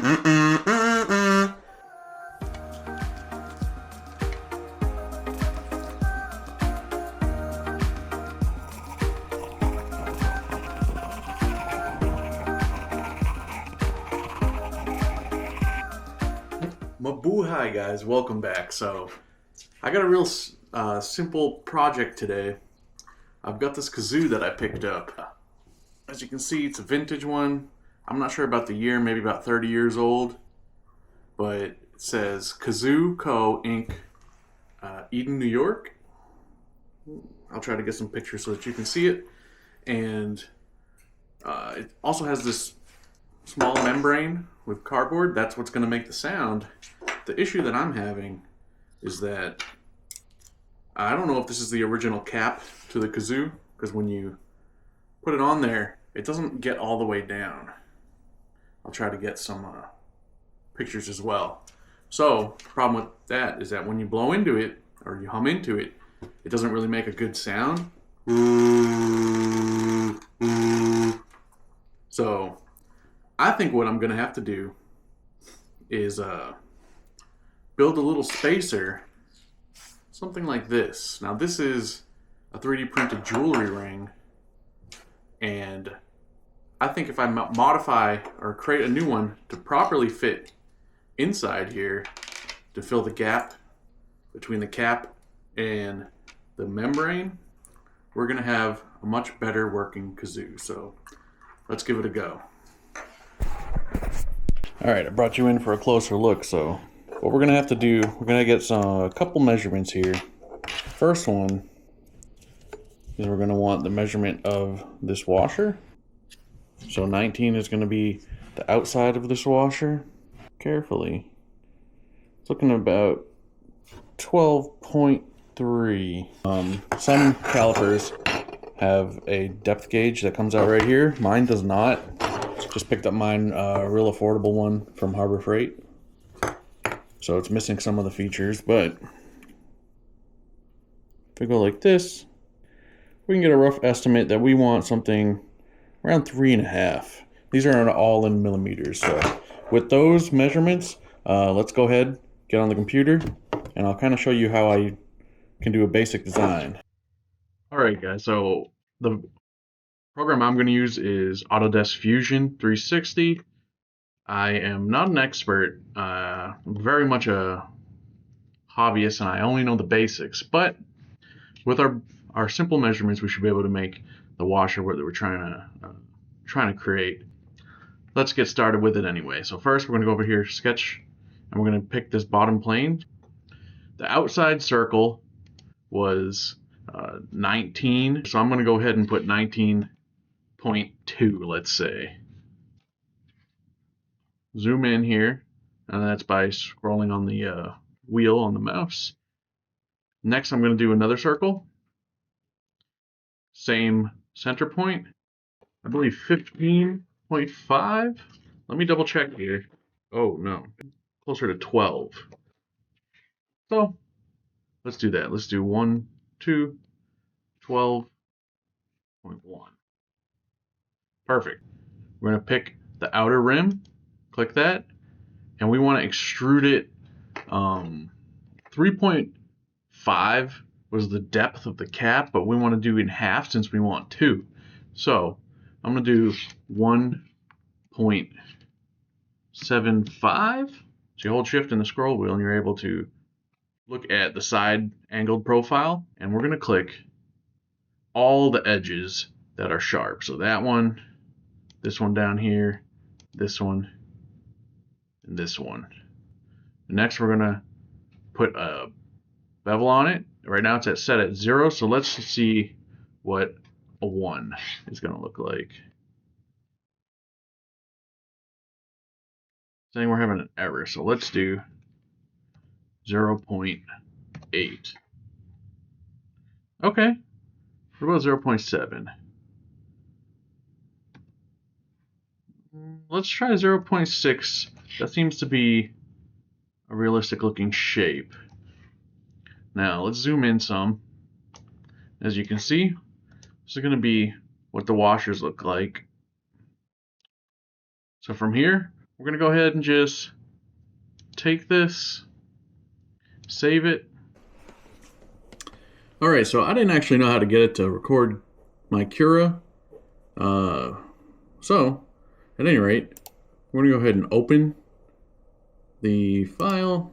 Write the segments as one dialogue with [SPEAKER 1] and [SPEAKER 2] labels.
[SPEAKER 1] Mabuhay guys, welcome back. So I got a real simple project today. I've got this kazoo that I picked up. As you can see, it's a vintage one. I'm not sure about the year, maybe about 30 years old. But it says Kazoo Co. Inc. Eden, New York. I'll try to get some pictures so that you can see it. And it also has this small membrane with cardboard. That's what's going to make the sound. The issue that I'm having is that I don't know if this is the original cap to the kazoo, because when you put it on there, it doesn't get all the way down. I'll try to get some pictures as well. So the problem with that is that when you blow into it or you hum into it, it doesn't really make a good sound. So I think what I'm going to have to do is build a little spacer, something like this. Now this is a 3D printed jewelry ring, and I think if I modify or create a new one to properly fit inside here to fill the gap between the cap and the membrane, we're going to have a much better working kazoo. So let's give it a go. Alright, I brought you in for a closer look. So what we're going to have to do, we're going to get a couple measurements here. First one is we're going to want the measurement of this washer. So 19 is going to be the outside of this washer. Carefully. It's looking about 12.3. Some calipers have a depth gauge that comes out right here. Mine does not. Just picked up mine, a real affordable one from Harbor Freight. So it's missing some of the features, but if we go like this, we can get a rough estimate that we want something around 3.5. These are all in millimeters. So with those measurements, let's go ahead, get on the computer, and I'll kind of show you how I can do a basic design. Alright guys, so the program I'm going to use is Autodesk Fusion 360. I am not an expert. I'm very much a hobbyist, and I only know the basics. But with our simple measurements, we should be able to make the washer that we're trying to create. Let's get started with it anyway. So first, we're going to go over here, sketch, and we're going to pick this bottom plane. The outside circle was 19, so I'm going to go ahead and put 19.2, let's say. Zoom in here, and that's by scrolling on the wheel on the mouse. Next, I'm going to do another circle. Same center point. I believe 15.5. Let me double check here. Oh no, closer to 12. So let's do that. Let's do 1, 2, 12.1. Perfect. We're going to pick the outer rim. Click that, and we want to extrude it. 3.5 was the depth of the cap, but we want to do in half since we want 2. So I'm going to do 1.75. So you hold shift in the scroll wheel and you're able to look at the side angled profile, and we're going to click all the edges that are sharp. So that one, this one down here, this one, and this one. Next, we're going to put a bevel on it. Right now it's set at 0, so let's see what a 1 is going to look like. Saying we're having an error, so let's do 0.8. Okay, what about 0.7? Let's try 0.6. That seems to be a realistic looking shape. Now let's zoom in some. As you can see, this is going to be what the washers look like. So from here, we're gonna go ahead and just take this, save it. Alright, so I didn't actually know how to get it to record my Cura. So, at any rate, we're going to go ahead and open the file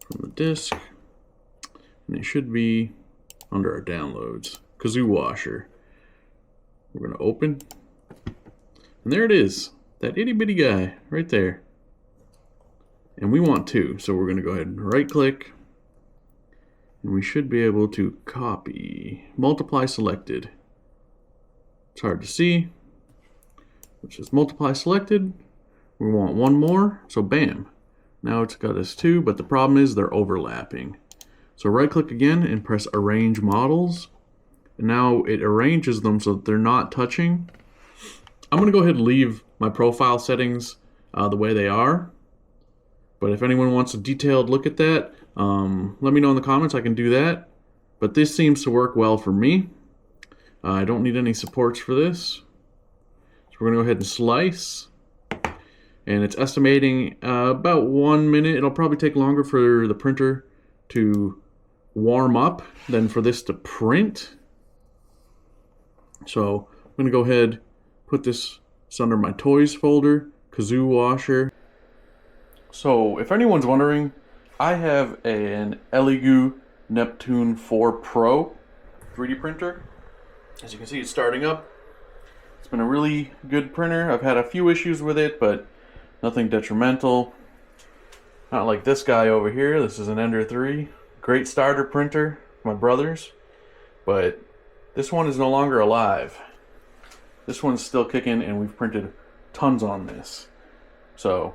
[SPEAKER 1] from the disk. And it should be under our downloads. Kazoo washer. We're going to open. And there it is. That itty bitty guy right there. And we want two, so we're going to go ahead and right click. And we should be able to copy. Multiply selected. It's hard to see. Which is multiply selected. We want one more, so bam. Now it's got us two, but the problem is they're overlapping. So right click again and press arrange models. And now it arranges them so that they're not touching. I'm going to go ahead and leave my profile settings the way they are. But if anyone wants a detailed look at that, let me know in the comments. I can do that. But this seems to work well for me. I don't need any supports for this. So we're going to go ahead and slice. And it's estimating about 1 minute. It'll probably take longer for the printer to warm up than for this to print. So I'm going to go ahead, put this under my toys folder, Kazoo washer. So if anyone's wondering, I have an Elegoo Neptune 4 Pro 3D printer. As you can see, it's starting up. It's been a really good printer. I've had a few issues with it, but nothing detrimental. Not like this guy over here. This is an Ender 3. Great starter printer, my brother's. But this one is no longer alive. This one's still kicking, and we've printed tons on this. So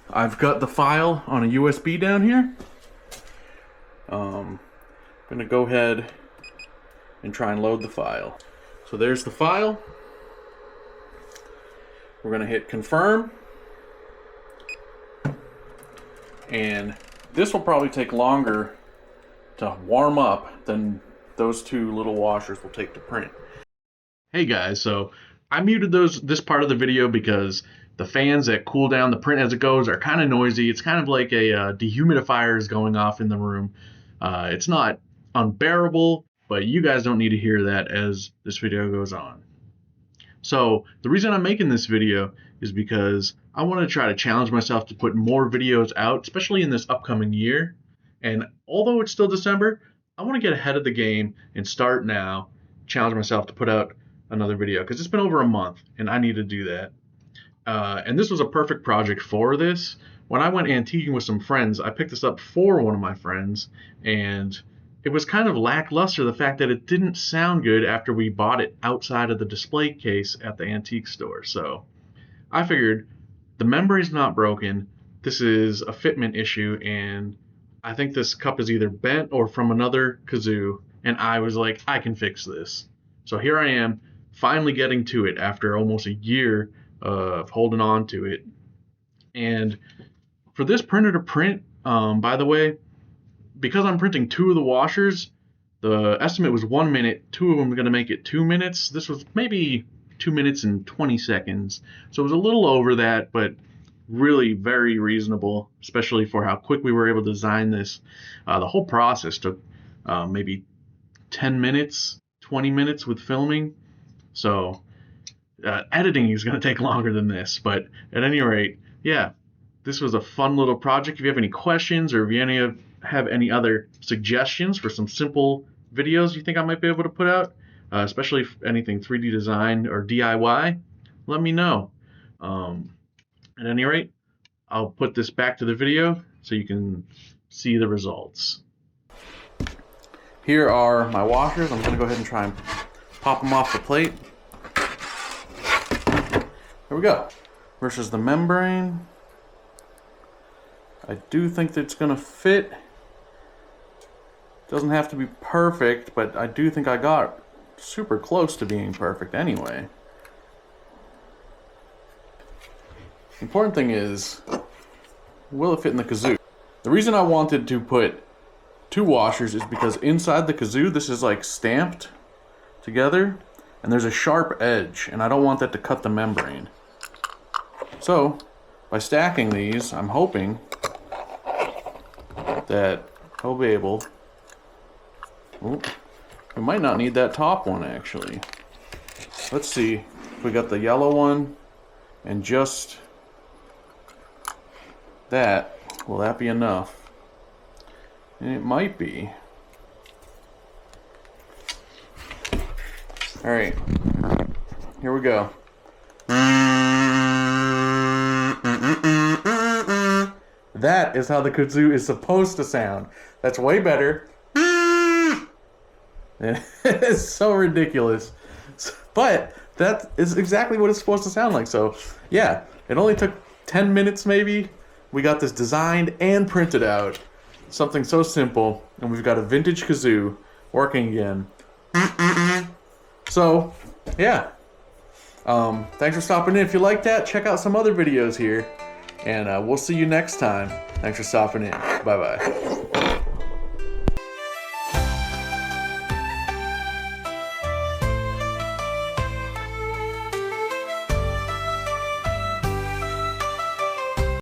[SPEAKER 1] I've got the file on a USB down here. I'm gonna go ahead and try and load the file. So there's the file. We're gonna hit confirm. And this will probably take longer to warm up than those two little washers will take to print. Hey guys, so I muted this part of the video because the fans that cool down the print as it goes are kind of noisy. It's kind of like a dehumidifier is going off in the room. It's not unbearable, but you guys don't need to hear that as this video goes on. So the reason I'm making this video is because I want to try to challenge myself to put more videos out, especially in this upcoming year. And although it's still December, I want to get ahead of the game and start now, challenge myself to put out another video because it's been over a month and I need to do that. And this was a perfect project for this. When I went antiquing with some friends, I picked this up for one of my friends, and it was kind of lackluster, the fact that it didn't sound good after we bought it outside of the display case at the antique store. So I figured the membrane's not broken. This is a fitment issue, and I think this cup is either bent or from another Kazoo, and I was like, I can fix this. So here I am, finally getting to it after almost a year of holding on to it. And for this printer to print, by the way, because I'm printing two of the washers, the estimate was 1 minute. Two of them are going to make it 2 minutes. This was maybe 2 minutes and 20 seconds. So it was a little over that, but really very reasonable, especially for how quick we were able to design this. The whole process took maybe 10 minutes, 20 minutes with filming. So editing is going to take longer than this. But at any rate, yeah, this was a fun little project. If you have any questions or if you have any other suggestions for some simple videos you think I might be able to put out, especially if anything 3D design or DIY, let me know. At any rate, I'll put this back to the video so you can see the results. Here are my washers. I'm going to go ahead and try and pop them off the plate. There we go. Versus the membrane. I do think that it's going to fit. Doesn't have to be perfect, but I do think I got super close to being perfect anyway. The important thing is, will it fit in the Kazoo? The reason I wanted to put two washers is because inside the Kazoo, this is like stamped together, and there's a sharp edge, and I don't want that to cut the membrane. So, by stacking these, I'm hoping that he'll be able... Ooh, we might not need that top one, actually. Let's see if we got the yellow one and just that. Will that be enough? And it might be. Alright, here we go. That is how the kazoo is supposed to sound. That's way better. It's so ridiculous. But that is exactly what it's supposed to sound like. So, yeah, it only took 10 minutes maybe. We got this designed and printed out. Something so simple. And we've got a vintage kazoo working again. So, yeah. Thanks for stopping in. If you like that, check out some other videos here. And we'll see you next time. Thanks for stopping in. Bye-bye.